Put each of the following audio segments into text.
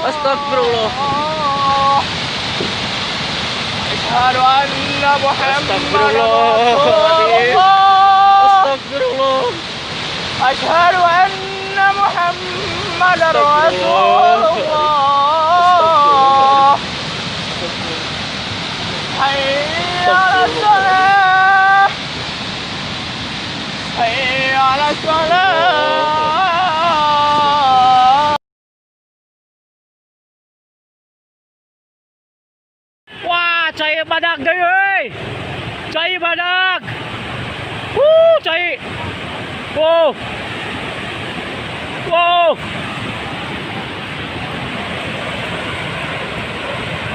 Astagfirullah. Asyhadu anna Muhammadan Astagfirullahaladzim. Rasulullah. Astagfirullah. Asyhadu anna Muhammadan Astagfirullah. Rasulullah. Hayya 'alas salah. Hayya 'alas salah. Wah, cai badak deui euy. Cai badak. Cai. Wow. Wow.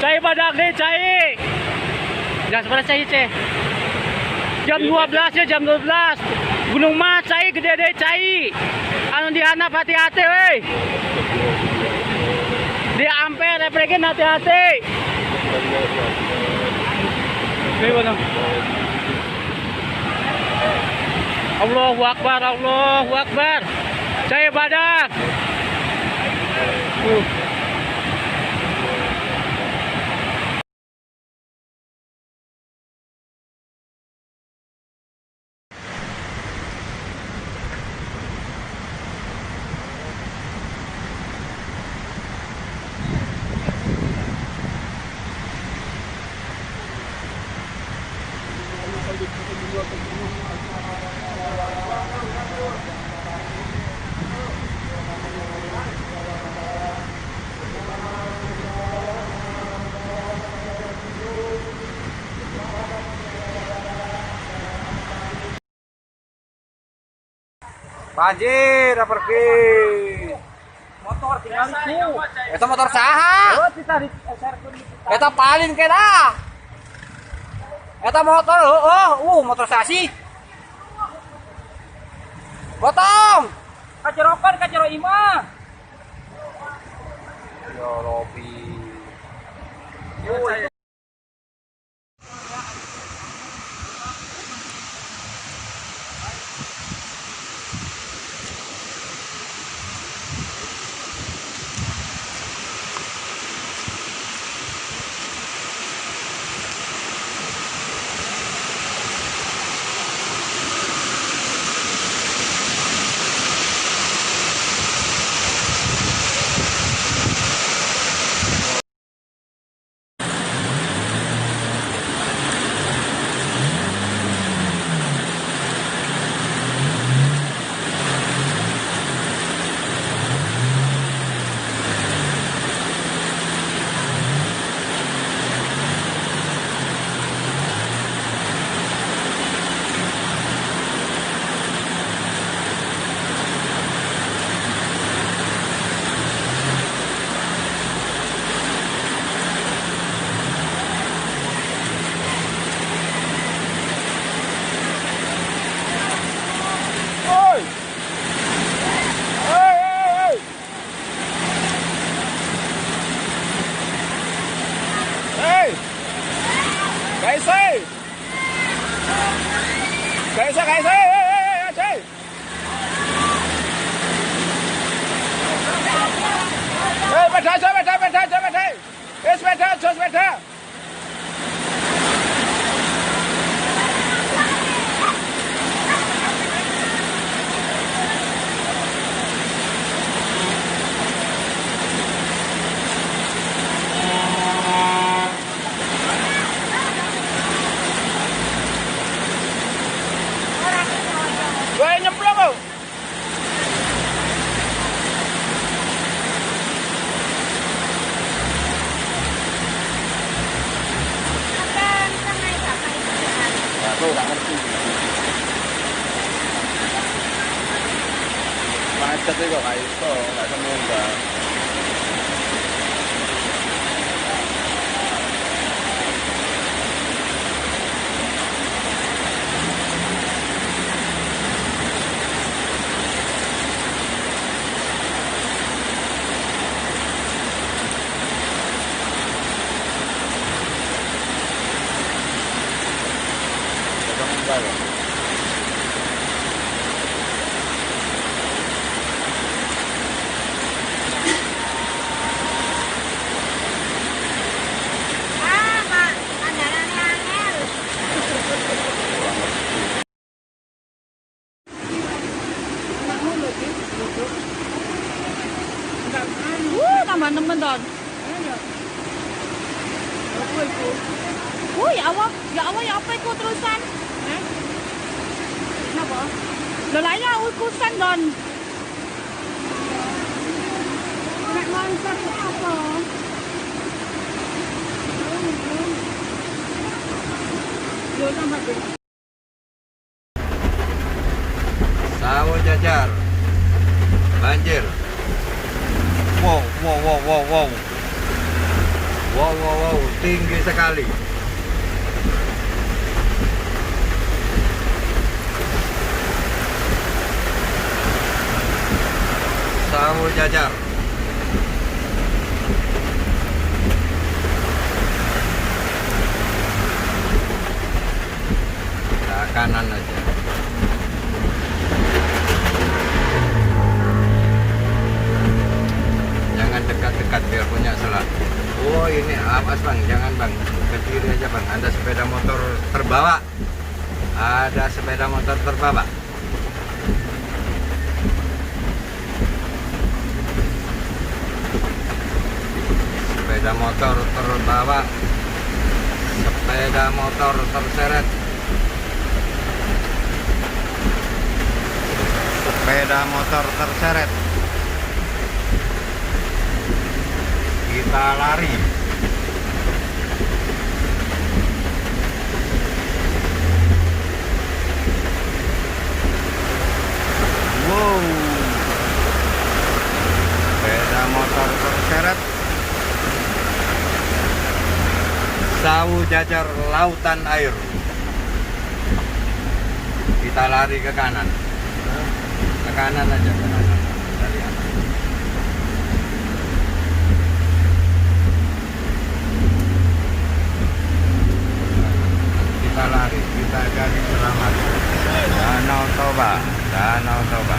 Cai badak deh, cai. Jangan sebelah cai, cai. Jam 12 ya, jam 12. Gunung Mas cai gede deh, cai. Anu dihanap hati-hati euy. Di Ampere repregen hati-hati. Gimana? Allahu Akbar, Allahu Akbar. Cai badak. Banjir, pergi. Motor tinggal itu. Eta motor saha? Eta paling kena. Eta motor, motor saha sih? Potong. Kacerokan, kacero imah. Ya Robi. Sepeda. Gue nyemplung kok. Tambah temen Don. Ya Allah, ya apa itu terusan? Kenapa? Lelaya ukusan Don. Nak mantap apa? Sawo jajar, banjir. Wow, wow, wow, wow, wow. Wow, wow, wow, tinggi sekali. Sawo jajar. Nah, kanan aja. Jangan dekat-dekat biar punya selat. Oh ini awas bang, jangan bang, ke kiri aja bang. Ada sepeda motor terbawa. Ada sepeda motor terbawa. Sepeda motor terbawa. Sepeda motor terseret. Sepeda motor terseret. Kita lari. Wow. Sepeda motor terseret. Sawo jajar lautan air. Kita lari ke kanan. Ke kanan aja, ke kanan. Dari atas. Kita lari, kita cari selamat. Danau Toba, Danau Toba.